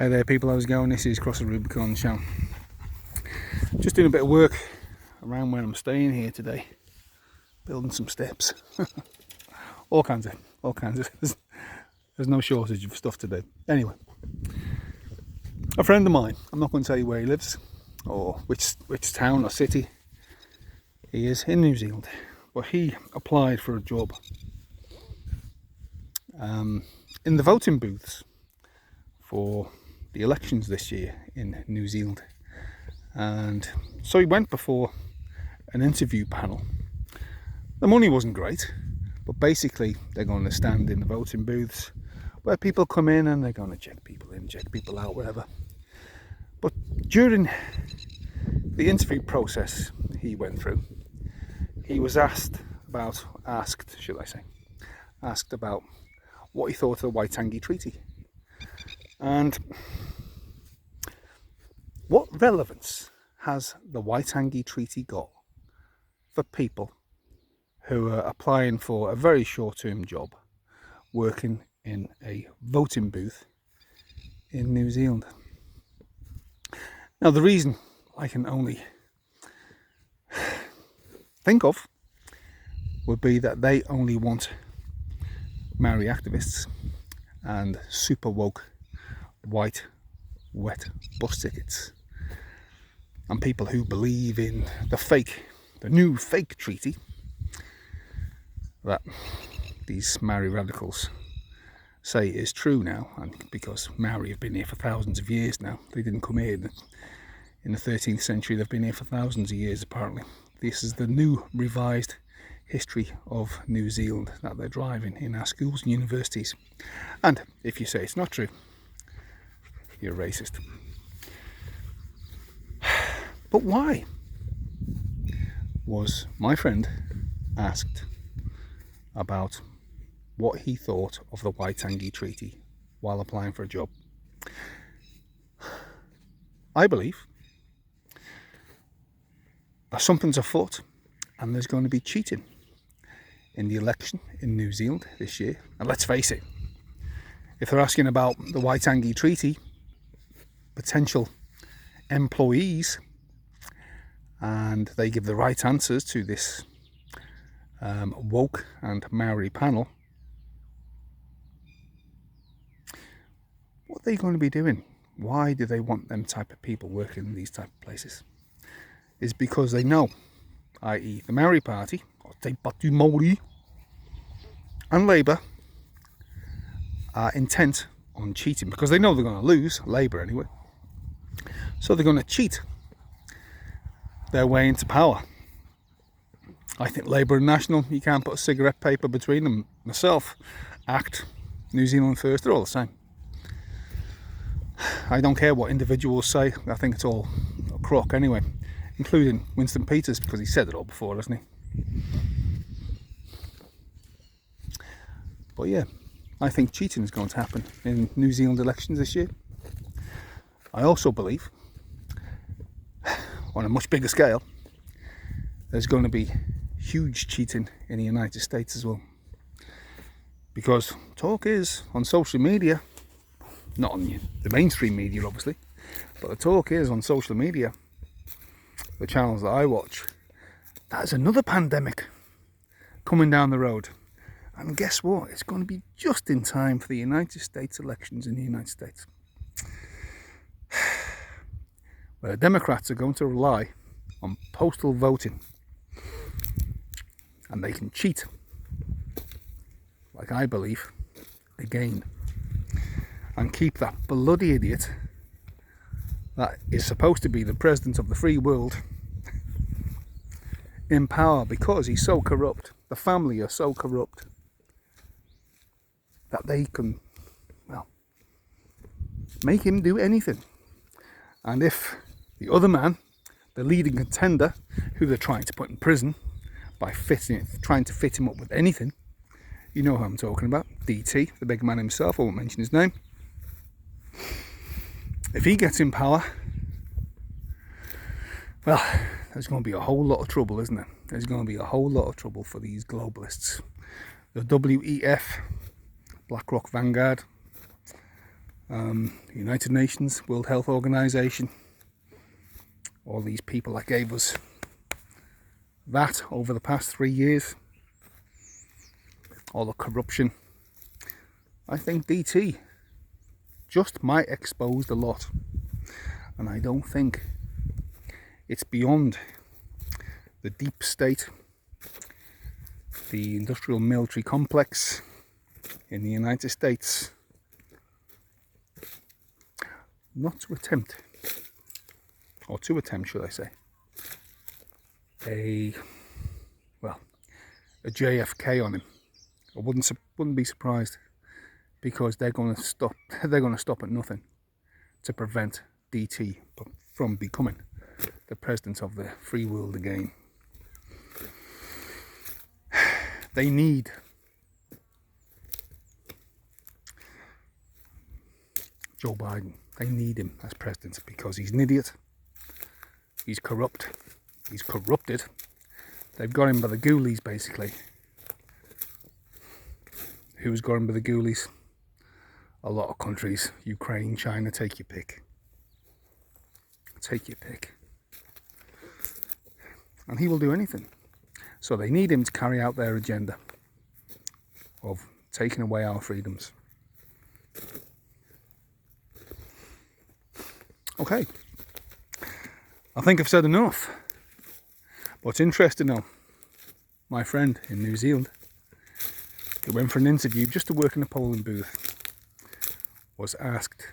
Hey there people, how's it going? This is Cross the Rubicon channel. Just doing a bit of work around where I'm staying here today. Building some steps. all kinds of. There's no shortage of stuff to do. Anyway, a friend of mine, I'm not going to tell you where he lives or which town or city he is in New Zealand, but he applied for a job in the voting booths for the elections this year in New Zealand. And so he went before an interview panel. The money wasn't great, but basically they're going to stand in the voting booths where people come in and they're going to check people in, check people out, whatever. But during the interview process he went through, he was asked about what he thought of the Waitangi Treaty. And what relevance has the Waitangi Treaty got for people who are applying for a very short-term job working in a voting booth in New Zealand? Now, the reason I can only think of would be that they only want Maori activists and super woke white wet bus tickets and people who believe in the new fake treaty that these Maori radicals say is true now. And because Maori have been here for thousands of years now, they didn't come here in the 13th century, they've been here for thousands of years apparently. This is the new revised history of New Zealand that they're driving in our schools and universities. And if you say it's not true, you're racist. But why was my friend asked about what he thought of the Waitangi Treaty while applying for a job? I believe that something's afoot and there's going to be cheating in the election in New Zealand this year. And let's face it, if they're asking about the Waitangi Treaty, potential employees, and they give the right answers to this woke and Maori panel, what are they going to be doing? Why do they want them type of people working in these type of places? Is because they know, i.e. the Maori Party, or Te Patu Māori, and Labour are intent on cheating, because they know they're going to lose, Labour anyway. So they're going to cheat their way into power. I think Labour and National, you can't put a cigarette paper between them. Myself, ACT, New Zealand First, they're all the same. I don't care what individuals say, I think it's all a crock anyway, including Winston Peters, because he said it all before, hasn't he? But yeah, I think cheating is going to happen in New Zealand elections this year. I also believe, on a much bigger scale, there's going to be huge cheating in the United States as well. Because talk is on social media, not on the mainstream media obviously, but the talk is on social media, the channels that I watch, there's another pandemic coming down the road. And guess what? It's going to be just in time for the United States elections in the United States, where the Democrats are going to rely on postal voting, and they can cheat, like I believe, again, and keep that bloody idiot that is supposed to be the president of the free world in power, because he's so corrupt, the family are so corrupt, that they can, well, make him do anything. And if the other man, the leading contender, who they're trying to put in prison by trying to fit him up with anything, you know who I'm talking about, DT, the big man himself, I won't mention his name. If he gets in power, well, there's going to be a whole lot of trouble, isn't there? There's going to be a whole lot of trouble for these globalists. The WEF, BlackRock Vanguard, United Nations, World Health Organization, all these people that gave us that over the past 3 years, all the corruption. I think DT just might expose a lot, and I don't think it's beyond the deep state, the industrial military complex in the United States, not to attempt, or to attempt should I say, a JFK on him. I wouldn't be surprised, because they're going to stop at nothing to prevent DT from becoming the president of the free world again. They need Joe Biden. They need him as president because he's an idiot. He's corrupt. He's corrupted. They've got him by the ghoulies, basically. Who's got him by the ghoulies? A lot of countries. Ukraine, China, take your pick. Take your pick. And he will do anything. So they need him to carry out their agenda of taking away our freedoms. Okay. I think I've said enough. What's interesting though, my friend in New Zealand, who went for an interview just to work in a polling booth, was asked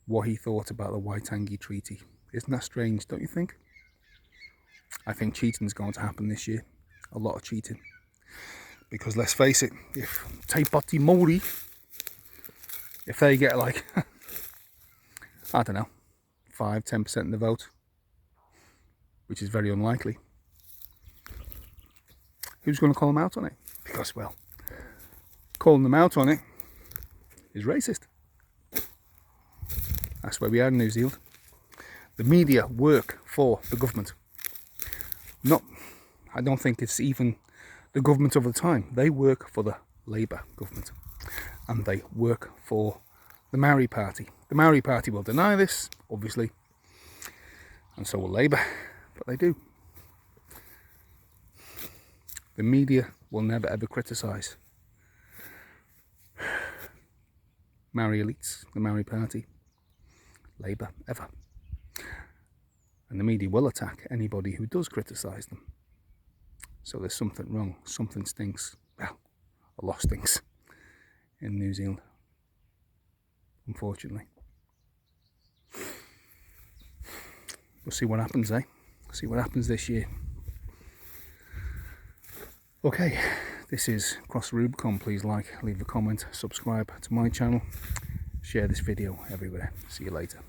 what he thought about the Waitangi Treaty. Isn't that strange, don't you think? I think cheating's going to happen this year. A lot of cheating. Because let's face it, if Te Pāti Māori, if they get like, I don't know, 5-10% of the vote, which is very unlikely, who's going to call them out on it? Because, well, calling them out on it is racist. That's where we are in New Zealand. The media work for the government. I don't think it's even the government of the time. They work for the Labour government. And they work for the Maori Party. The Maori Party will deny this, obviously. And so will Labour. But they do. The media will never ever criticise Maori elites, the Maori Party, Labour, ever. And the media will attack anybody who does criticise them. So there's something wrong, something stinks. Well, a lot stinks in New Zealand, unfortunately. We'll see what happens, eh? See what happens this year. Okay, this is Cross the Rubicon. Please like, leave a comment, subscribe to my channel, share this video everywhere. See you later.